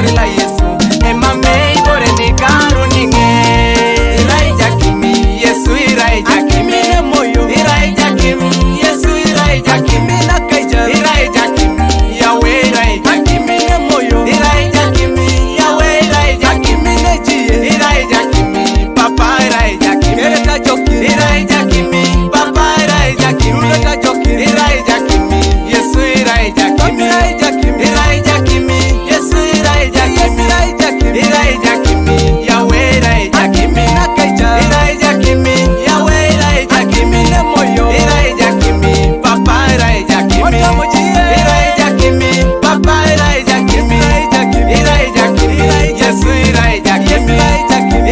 bore la Yesu ema mei bore ni karu ninge irai jakimi Yesu irai jakimi ne moyo irai jakimi Yesu irai jakimi na kaija irai jakimi Yawe irai jakimi ne moyo irai jakimi Yawe irai jakimi ne jie irai jakimi papa irai jakimi ereta joki irai jakimi papa irai jakimi ereta joki irai jakimi Yesu irai jakimi irai jakimi irai jakimi Yesu irai jakimi irai jakimi irai jakimi Yawe irai jakimi na kaija irai jakimi Yawe irai jakimi ne moyo irai jakimi papa irai jakimi irai jakimi papa irai jakimi irai jakimi Yesu irai jakimi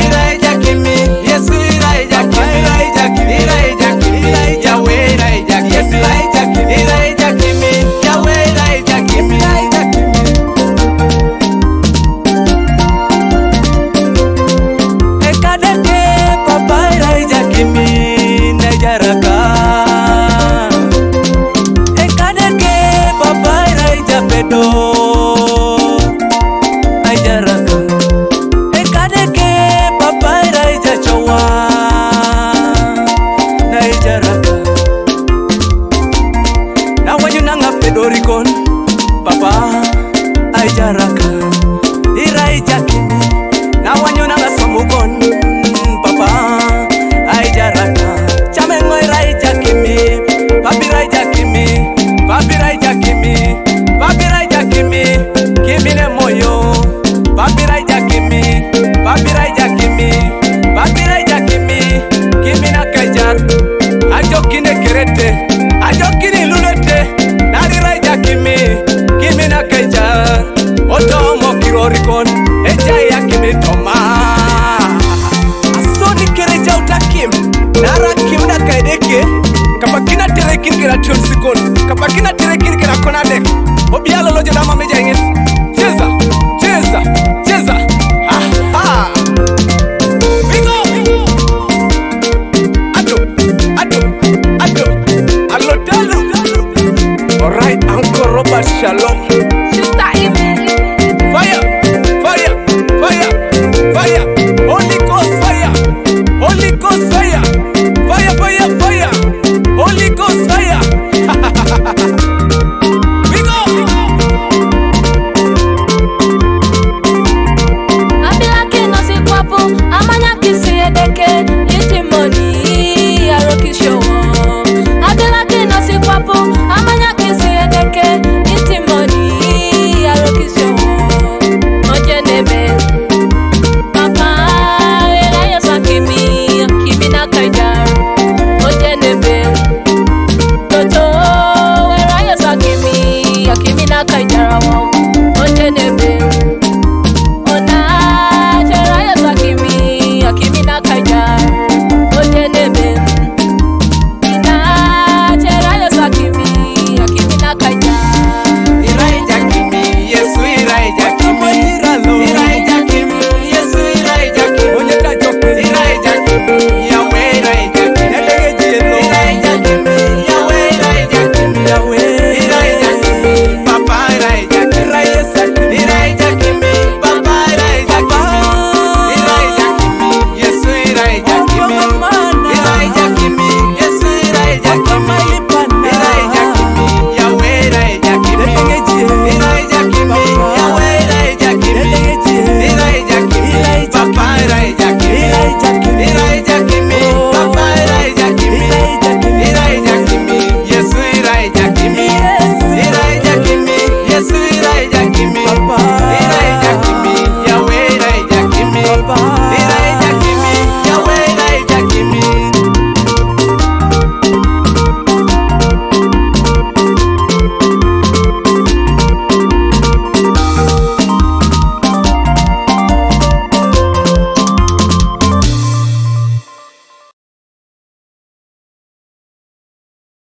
irai jakimi Yesu irai jakimi irai jakimi Yawe irai jakimi irai jakimi Yawe irai jakimi ekadeke papa irai jakimi nejaraka ekadeke papa irai japedo aijaraka ekadeke papa irai jachowa naijaraka na wanyunanga pedorikon papa aijaraka irai jakimi na wanyunanga samukon papa aijaraka chamengo irai jakimi papi irai jakimi papi irai jakimi papi irai jakimi kimi ne moyo papi irai jakimi papi irai jakimi papi irai jakimi kimi na kajar ajokine kerete ajokine lulete nari irai jakimi kimi na kajar otomo kirorikon ejai yakimi toma asoni kereja utakim nara kim na kaideke kapakina terekin kira tionsikon kapakina terekin kira konadek obialo lojo dama meja ingin cheza cheza cheza aha bingo ado ado ado allo dalu. Alright, Uncle Robert Shalom